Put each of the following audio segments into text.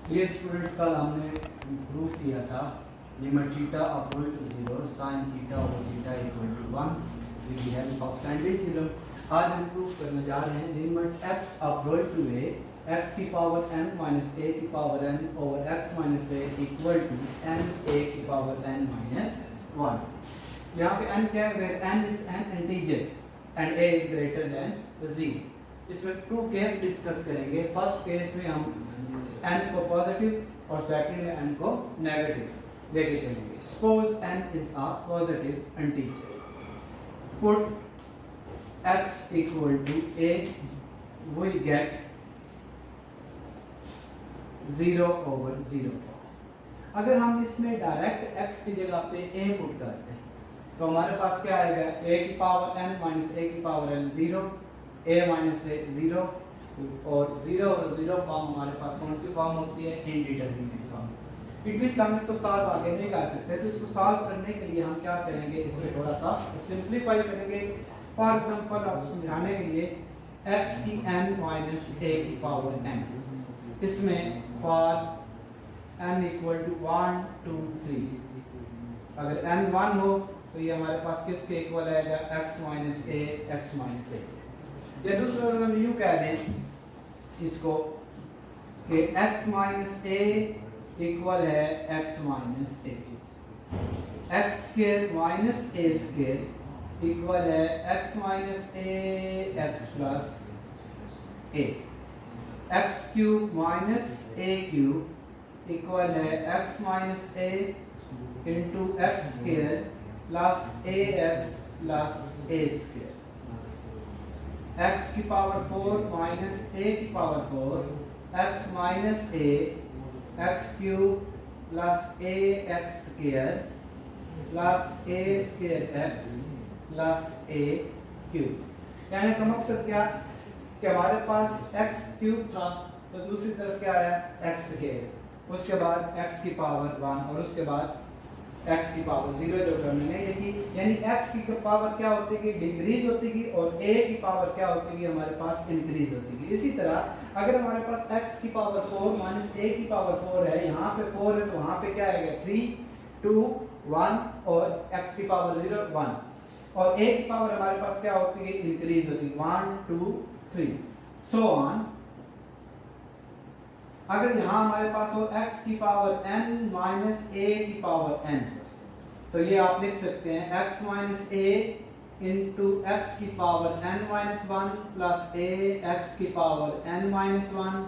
ये स्टूडेंट्स कल हमने प्रूफ किया था limit theta approach to 0 sine theta over theta equal to 1 with the help of sandwich theorem. आज हम प्रूफ करने जा रहे हैं limit x approach to a x की पावर n माइनस a की power n over x minus a equal to n a की power n minus 1। यहाँ पे n क्या है? Where n is an integer and a is greater than 0। इसमें to case discuss करेंगे। First case में हम n को पॉजिटिव और सेकंड में n को नेगेटिव लेके चलेंगे। Suppose n is a positive integer, put x equal to a, we get 0 over 0। अगर हम इसमें डायरेक्ट x की जगह पे a पुट करते हैं तो हमारे पास क्या आएगा? a की पावर n माइनस a की power n 0, a minus a 0 और 0 और 0 फॉर्म हमारे पास कौन सी फॉर्म होती है? Indeterminate form. इट मीन हम इसको सॉल्व आगे नहीं कर सकते, तो इसको सॉल्व करने के लिए हम क्या करेंगे? इसमें थोड़ा सा सिंपलीफाई करेंगे। फॉर एग्जांपल आपको समझाने के लिए x की n माइनस a की पावर n, इसमें फॉर n इक्वल टू 1 2 3, अगर n 1 हो तो ये हमारे पास किसके इक्वल आएगा? x minus a x minus a। या दूसरा अगर हम यूं कह दें इसको कि x माइनस a इक्वल है x minus a, x square minus a square equal है x minus a x plus a, x cube minus a cube equal है x minus a into x square plus ax plus a square, x की power 4 minus a की power 4 x minus a x cube plus ax square plus a square x plus a cube. यानी का मकसद क्या कि हमारे पास x cube था तो दूसरी तरफ क्या आया? x स्क्वायर, उसके बाद x की पावर 1 और उसके बाद x की पावर 0 जो टर्म ने लिखी। यानी x की पावर क्या होती है? डिक्रीज होती है और a की पावर क्या होती है? हमारे पास इंक्रीज होती है। इसी तरह अगर हमारे पास x की पावर 4 माइनस a की पावर 4 है, यहाँ पे 4 है तो वहाँ पे क्या आएगा? 3 2 1 और x की पावर 0 1 और a की पावर हमारे पास क्या होती है? इंक्रीज होती है 1 2 3 सो ऑन। अगर यहाँ हमारे पास हो x की पावर n माइनस a की पावर n, तो ये आप लिख सकते हैं x minus a into x की power n minus 1 plus a x की power n minus 1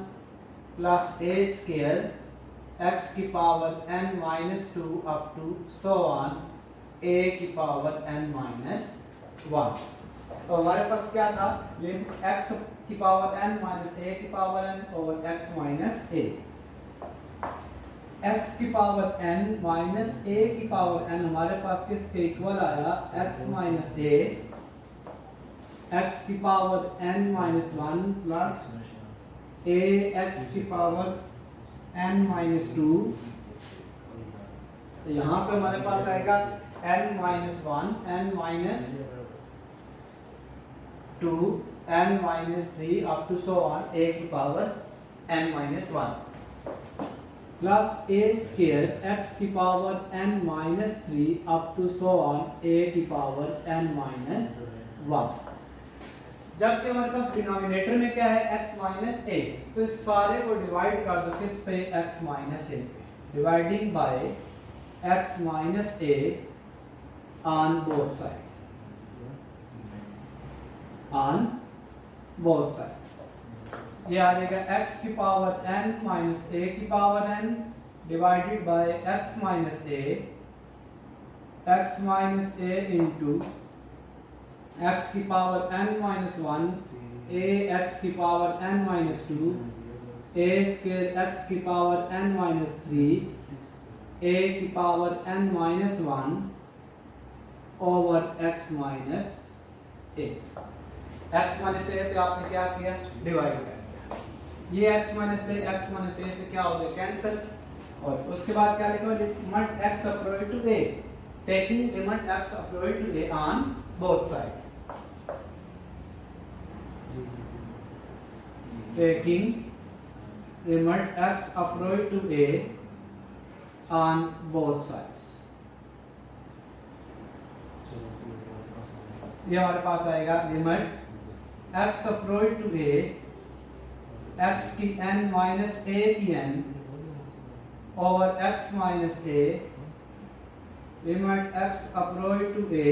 plus a square x की power n minus 2 up to so on a की पावर n माइनस 1। तो हमारे पास क्या था? लिमिट x की पावर n माइनस a की power n over x minus a, x की पावर n माइनस a की पावर n हमारे पास किसके इक्वल आया? x माइनस a x की power n minus 1 plus a x की पावर n माइनस 2। तो यहाँ पे हमारे पास आएगा n minus 1 n minus 2 n minus 3 up to so on a की power n minus 1 plus a square x की power n minus 3 up to so on a की पावर n माइनस 1। जबकि हमारे पास डिनोमिनेटर में क्या है? x माइनस a, तो इस सारे को डिवाइड कर दो किस पे? x माइनस a पे। Dividing by x minus a on both side, on both side. ये आ जाएगा x की पावर n माइनस a की power n divided by x minus a into x की power n minus 1 a x की power n minus 2 a square x की power n minus 3 a की power n minus 1 over x minus a। x minus a पे आपने क्या किया? Divide कर दिया। ये x माइनस a से क्या हो गया? कैंसिल। और उसके बाद क्या लिखा? Limit x approach to a, taking limit x approach to a on both side, taking limit x approach to a on both sides। ये हमारे पास आएगा limit x approach to a, x की n माइनस a की n over x minus a, limit x approach to a,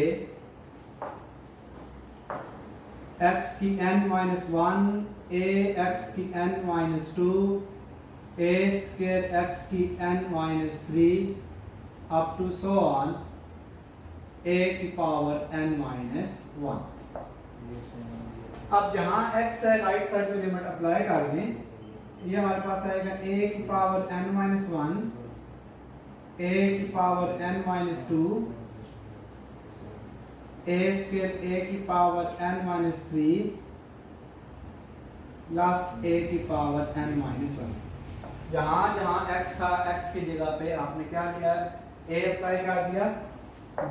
x की n minus 1, a x की n minus 2, a square x की n minus 3 up to so on a की power n minus 1। अब जहां x है right side पे limit apply कर दें, ये हमारे पास आएगा a की पावर n माइनस 1, a की power n minus 2, a square a की power n minus 3 plus a की पावर n माइनस 1। जहां जहां x था, x की जगह पे आपने क्या किया, a अप्लाई कर दिया,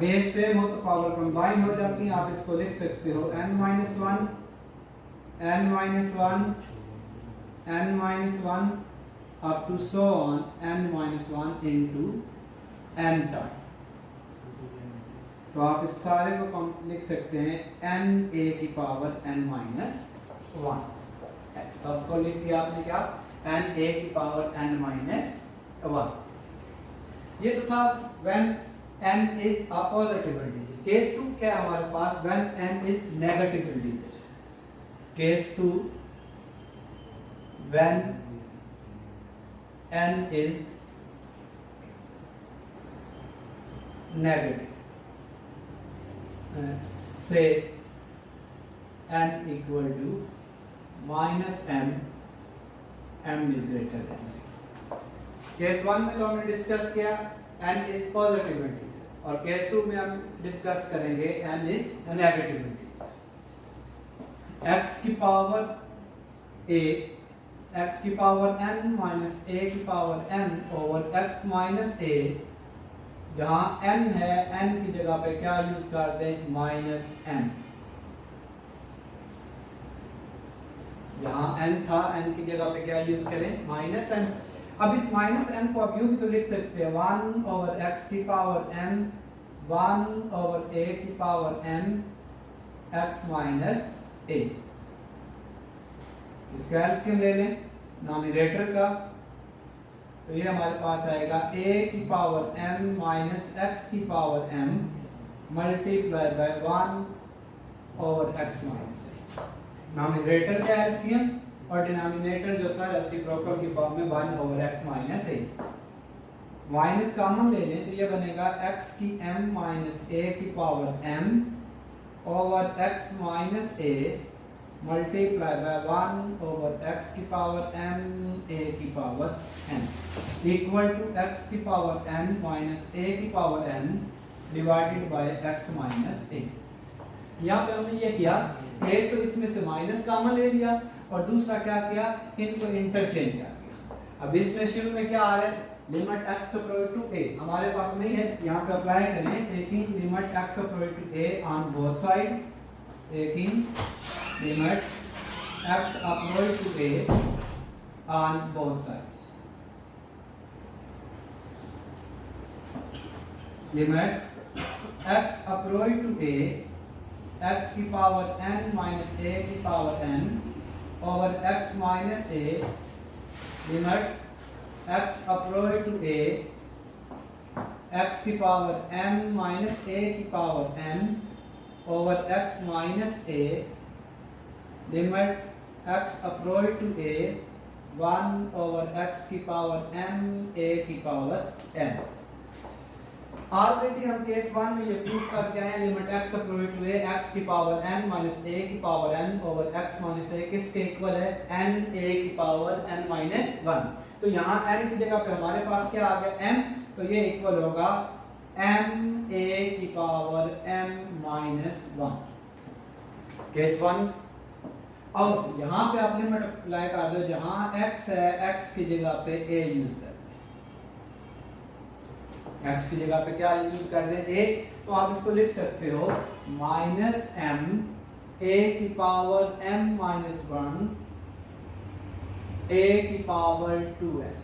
बेस सेम हो तो पावर कंबाइन हो जाती है। आप इसको लिख सकते हो n minus 1, n minus 1, n minus 1 up to so on n minus 1 into n time. तो आप इस सारे को लिख सकते हैं n a की पावर n माइनस 1। सबको लिख दिया आपने क्या, n a की पावर n माइनस 1। ये तो था when n is a positive integer. Case 2 क्या है हमारे पास, when n is negative integer. Case 2 when n is negative, say n equal to minus m, m is greater than 0। Case 1 में तो हमने डिस्कस किया n इज पॉजिटिव इंटीजर, और case 2 में हम डिस्कस करेंगे n is negative integer. x की power a, x की पावर n माइनस a की power n over x minus a, जहां n है n की जगह पे क्या यूज कर दें, माइनस n। जहां n था n की जगह पे क्या यूज करें, माइनस n। अब इस माइनस n को आप यूं भी तो लिख सकते हैं 1 ओवर x की पावर n, 1 ओवर a की power n, x minus a। इसका एलसीएम ले लें नॉमिनेटर का, तो ये हमारे पास आएगा a की पावर m माइनस x की power m multiply by 1 over x minus a। Nominator का एलसीएम और डिनोमिनेटर जो था रेसिप्रोकल की फॉर्म में 1 over x minus a। Minus common ले लें तो ये बनेगा x की m माइनस a की power m over x minus a multiply by 1 over x की पावर m a की power n equal to x की पावर n माइनस a की power n divided by x minus a। यहाँ पे हमने ये किया, एक तो इसमें से माइनस कॉमन ले लिया और दूसरा क्या किया, इनको इंटरचेंज कर दिया। अब इसमें शुरू में क्या आ रहा है, limit x approach to a हमारे पास नहीं है, यहाँ पे अप्लाई करें taking limit x approach to a on both side, taking limit x approach to a on both sides। Limit x approach to a, x की पावर n माइनस a की power n over x minus a, limit x approach to a, x की power n minus a की power n over x minus a, limit x approach to a 1 over x की power m a की power n। Already हम case 1 में ये prove करके आए हैं, limit x approach to a, x की पावर n माइनस a की power n over x minus a किसके इक्वल है, n a की पावर n माइनस 1। तो यहाँ n की जगह पे हमारे पास क्या आ गया, m, तो ये इक्वल होगा m a की पावर m माइनस 1। केस 1। अब यहाँ पे आप लिमिट अप्लाई कर दो, जहां x है x की जगह पे a यूज कर दें, x की जगह पे क्या यूज कर दें, a। तो आप इसको लिख सकते हो माइनस m a की पावर m माइनस 1 a की पावर 2n।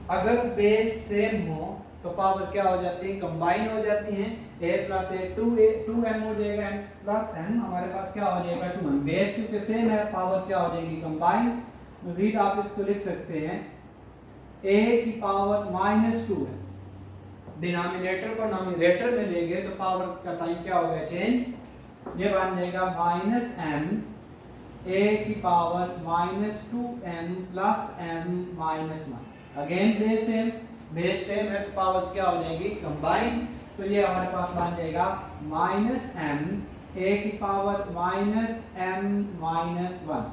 अगर बेस सेम हो तो पावर क्या हो जाती है, कंबाइन हो जाती है। a प्लस a 2m हो जाएगा, n प्लस n हमारे पास क्या हो जाएगा 2m। बेस क्योंकि सेम है, पावर क्या हो जाएगी कंबाइन। मजीद आप इसको लिख सकते हैं a की पावर -2m। डिनोमिनेटर को नोमिनेटर में लेंगे तो पावर का साइन क्या होगा, चेंज। ये बन जाएगा -m a की power -2m plus m -1। Again base same है तो पावर्स क्या हो जाएगी कंबाइन। तो ये हमारे पास बन जाएगा -m a की पावर -m -1।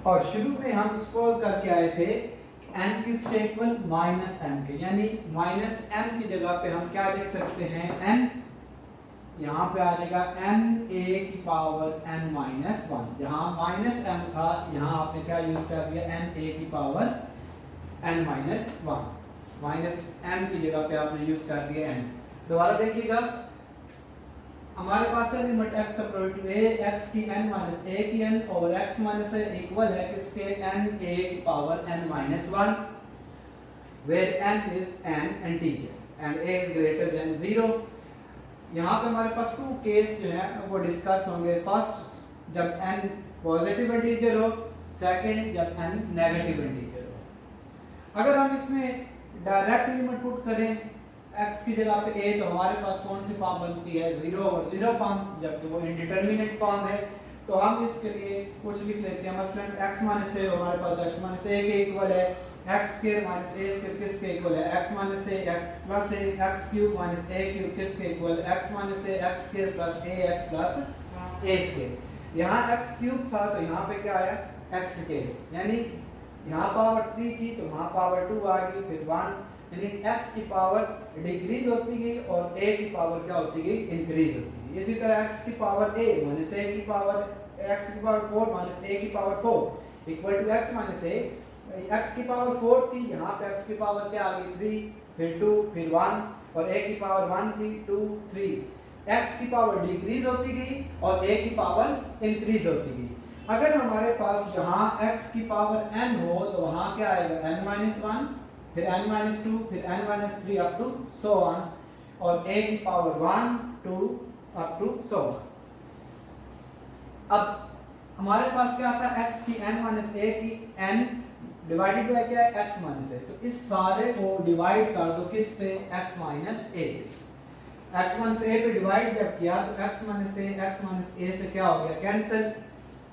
और शुरू में हम सपोज करके आए थे n किसके इक्वल -m के, यानी -m की जगह पे हम क्या लिख सकते हैं n। यहाँ पे आ जाएगा m a की पावर n -1। जहाँ -m था यहाँ आपने क्या यूज कर दिया, n a की पावर n -1। -m की जगह पे आपने यूज कर दिया n। दोबारा देखिएगा, हमारे पास है limit x approach to a, x की n माइनस a की n और x माइनस a इक्वल है किसके, n a की power n -1, where n is an integer and a is greater than 0। यहाँ पे हमारे पास टू केस जो है वो डिस्कस होंगे। फर्स्ट जब n पॉजिटिव इंटीजर हो, सेकंड जब n नेगेटिव इंटीजर हो। अगर हम इसमें डायरेक्ट लिमिट पुट करें x की जगह पे a, तो हमारे पास कौन सी फॉर्म बनती है, 0/0 फॉर्म, जबकि वो इंडिटरमिनेट फॉर्म है। तो हम इसके लिए कुछ लिख लेते हैं, मसलन x माइनस a हमारे पास x माइनस a के इक्वल है, x square minus a square किसके इक्वल है, x minus a x plus a, x cube minus a cube किसके इक्वल है, x minus a x square plus a x plus a square. यहाँ x cube था तो यहाँ पे क्या आया x स्क्वायर, यानी यहाँ पावर 3 थी तो वहाँ पावर 2 आ गई, फिर 1, यानी x की पावर डिक्रीज होती गई और a की पावर क्या होती गई, इंक्रीज होती गई। इसी तरह x की पावर a माइनस a की पावर x की पावर 4 माइनस a की power 4 equal to x minus a। x की पावर 4 थी, यहाँ पे x की पावर क्या आ गई 3, फिर 2, फिर 1 और a की पावर 1 थी 2 3। x की पावर डिक्रीज होती गई और a की पावर इंक्रीज होती गई। अगर हमारे पास यहाँ x की पावर n हो तो वहाँ क्या आएगा n-1, फिर n-2, फिर n-3 up to so on, और a की power 1 2 up to so on. अब हमारे पास क्या था, x की n-a की n डिवाइडेड बाय क्या है, x माइनस a। तो इस सारे को डिवाइड कर दो किस पे, x माइनस a पे। x माइनस a पे डिवाइड जब किया तो x माइनस a से क्या हो गया, cancel,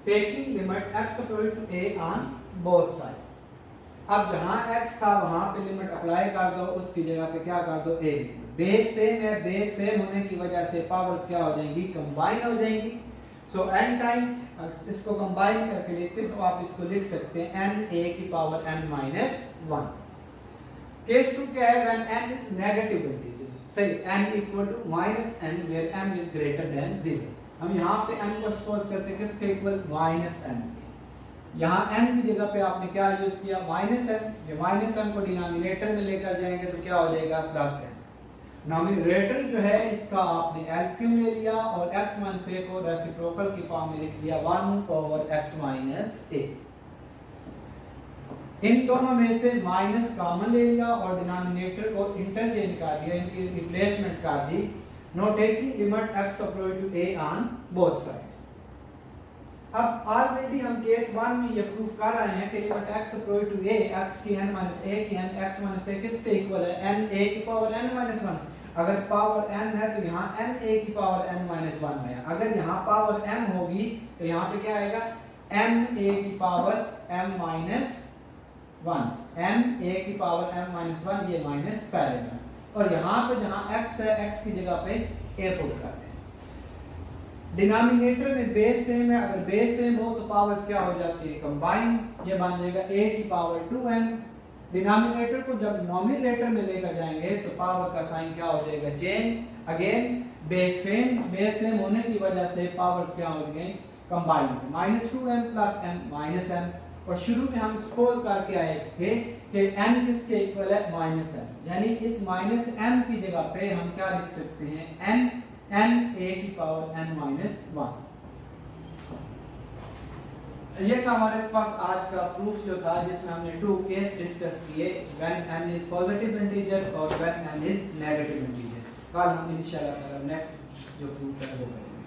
taking limit x approach to a on both side. अब जहां x था वहां पे लिमिट अप्लाई कर दो, उसकी जगह पे क्या कर दो a। बेस सेम है, बेस सेम होने की वजह से पावर्स क्या हो जाएंगी, कंबाइन हो जाएंगी। सो n टाइम इसको कंबाइन करके लिखते तो आप इसको लिख सकते हैं n a की पावर n माइनस 1। केस 2 क्या है, when n is negative integer, सही, n equal to minus n where m is greater than 0। हम यहाँ पे n को सपोज करते हैं किसके इक्वल, माइनस n। यहाँ n की जगह पे आपने क्या यूज किया, माइनस n। ये माइनस n को डिनोमिनेटर में लेकर जाएंगे तो क्या हो जाएगा, प्लस n। नोमिनेटर जो है इसका आपने एलसीएम ले लिया और x माइनस a को रेसिप्रोकल की फॉर्म में लिख दिया 1/x माइनस a। इन दोनों में से माइनस कॉमन ले लिया और डिनोमिनेटर को इंटरचेंज कर दिया, इनकी रिप्लेसमेंट कर दी। No taking limit x approach to a on both side. अब ऑलरेडी हम केस 1 में ये प्रूफ कर रहे हैं कि limit x approach to a, x की n माइनस a की n, x माइनस a किसके इक्वल है, n a की पावर n माइनस 1। अगर पावर n है तो यहाँ n a की पावर n माइनस 1 है। अगर यहाँ पावर m होगी तो यहाँ पे क्या आएगा, m a की power m minus 1, m a की पावर m माइनस 1, ये माइनस पहले। और यहाँ पे जहाँ x है, x की जगह पे a पुट करते हैं। डिनोमिनेटर में बेस सेम है, अगर बेस सेम हो तो पावर्स क्या हो जाती है, कंबाइन। ये बन जाएगा a की पावर 2m। डिनोमिनेटर को जब नोमिनेटर में लेकर जाएंगे तो पावर का साइन क्या हो जाएगा, चेंज। अगेन बेस सेम होने की वजह से पावर्स क्या हो गए, combine. -2m plus n minus m। और शुरू में हम सपोज करके आए थे कि n किसके इक्वल है, माइनस m, यानी इस माइनस m की जगह पे हम क्या लिख सकते हैं, n a की पावर n माइनस 1। ये था हमारे पास आज का प्रूफ जो था, जिसमें हमने 2 केस डिस्कस किए, when n is positive integer और when n is negative integer. कल हम इंशाल्लाह नेक्स्ट जो प्रूफ है वो करेंगे।